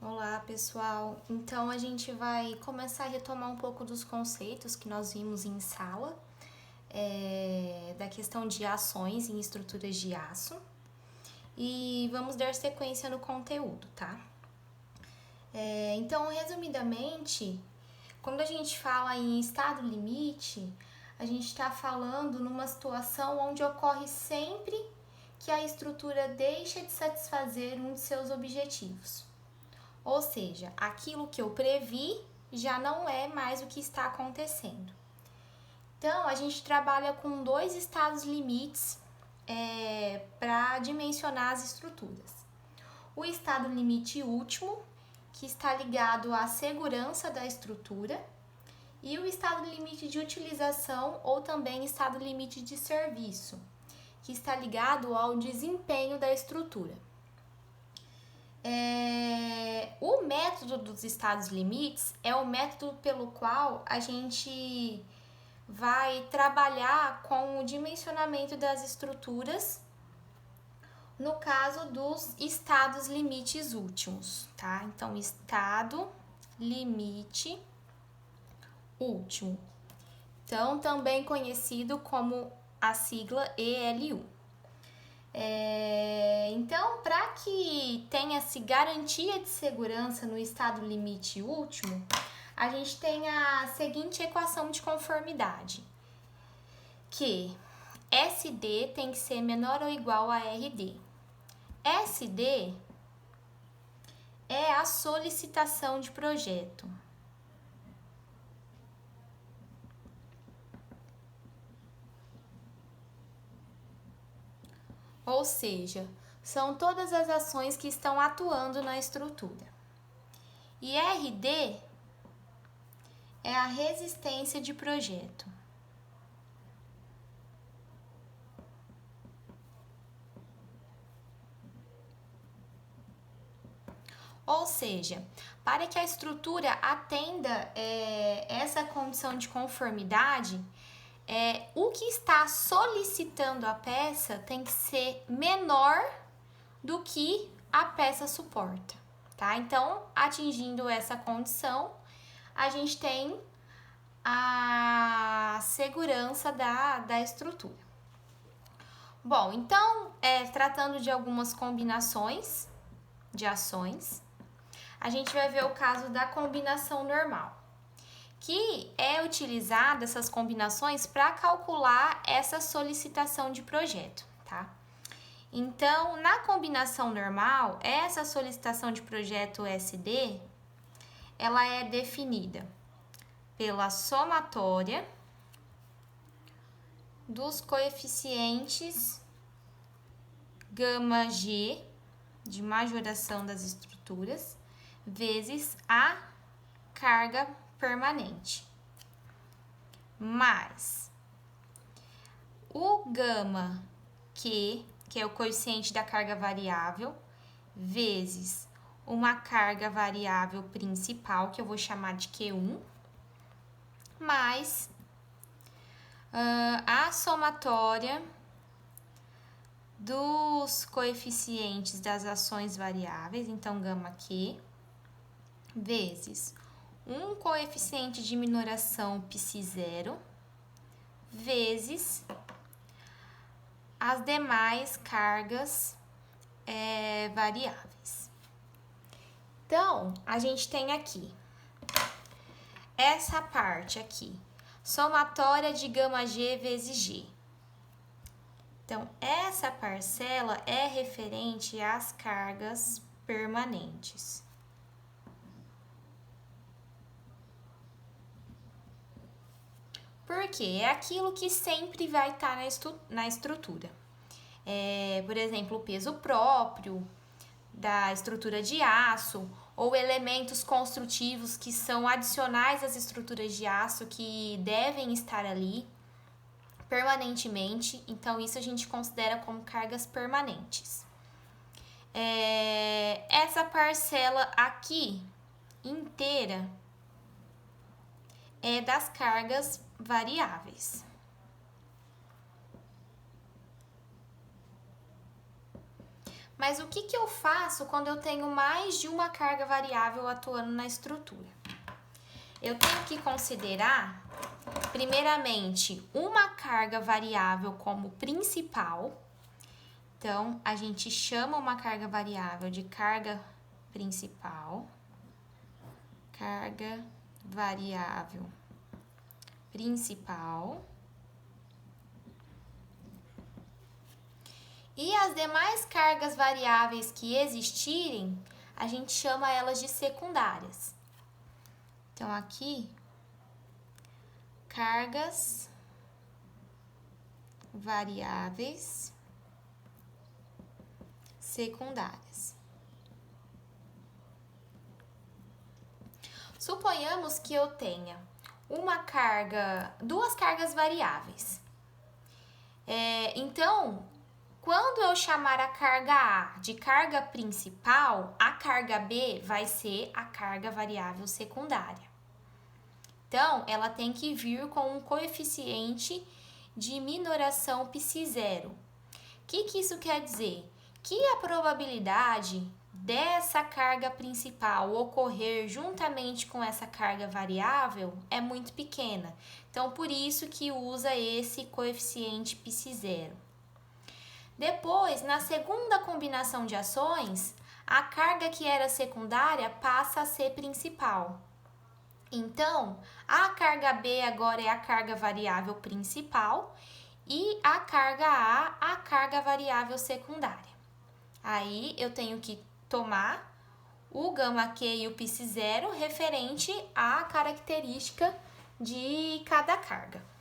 Olá, pessoal. Então, a gente vai começar a retomar um pouco dos conceitos que nós vimos em sala, da questão de ações em estruturas de aço, e vamos dar sequência no conteúdo, tá? Então, resumidamente, quando a gente fala em estado limite, a gente está falando numa situação onde ocorre sempre que a estrutura deixa de satisfazer um de seus objetivos. Ou seja, aquilo que eu previ já não é mais o que está acontecendo. Então, a gente trabalha com dois estados limites para dimensionar as estruturas. O estado limite último, que está ligado à segurança da estrutura, e o estado limite de utilização ou também estado limite de serviço, que está ligado ao desempenho da estrutura. O método dos estados limites é o método pelo qual a gente vai trabalhar com o dimensionamento das estruturas no caso dos estados limites últimos, tá? Então, estado limite último. Então, também conhecido como a sigla ELU. Então, para que tenha-se garantia de segurança no estado limite último, a gente tem a seguinte equação de conformidade, que SD tem que ser menor ou igual a RD. SD é a solicitação de projeto. Ou seja, são todas as ações que estão atuando na estrutura. E RD é a resistência de projeto. Ou seja, para que a estrutura atenda essa condição de conformidade, o que está solicitando a peça tem que ser menor do que a peça suporta, tá? Então, atingindo essa condição, a gente tem a segurança da estrutura. Bom, então, tratando de algumas combinações de ações, a gente vai ver o caso da combinação normal, que é utilizada essas combinações para calcular essa solicitação de projeto, tá? Então, na combinação normal, essa solicitação de projeto SD, ela é definida pela somatória dos coeficientes gama G de majoração das estruturas vezes a carga permanente, mais o gama Q, que é o coeficiente da carga variável, vezes uma carga variável principal, que eu vou chamar de Q1, mais a somatória dos coeficientes das ações variáveis, então gama Q, vezes um coeficiente de minoração π0, vezes as demais cargas variáveis. Então, a gente tem aqui essa parte aqui, somatória de gama G vezes G. Então, essa parcela é referente às cargas permanentes. Porque é aquilo que sempre vai estar na estrutura. Por exemplo, o peso próprio da estrutura de aço, ou elementos construtivos que são adicionais às estruturas de aço que devem estar ali permanentemente. Então, isso a gente considera como cargas permanentes. Essa parcela aqui inteira é das cargas variáveis. Mas o que eu faço quando eu tenho mais de uma carga variável atuando na estrutura? Eu tenho que considerar, primeiramente, uma carga variável como principal. Então, a gente chama uma carga variável de carga principal. Carga variável principal. E as demais cargas variáveis que existirem, a gente chama elas de secundárias. Então, aqui, cargas variáveis secundárias. Suponhamos que eu tenha duas cargas variáveis. Então, quando eu chamar a carga A de carga principal, a carga B vai ser a carga variável secundária. Então, ela tem que vir com um coeficiente de minoração π0. O que isso quer dizer? Que a probabilidade dessa carga principal ocorrer juntamente com essa carga variável é muito pequena. Então, por isso que usa esse coeficiente π0. Depois, na segunda combinação de ações, a carga que era secundária passa a ser principal. Então, a carga B agora é a carga variável principal e a carga A, a carga variável secundária. Aí, eu tenho que tomar o γ-Q e o π0 referente à característica de cada carga.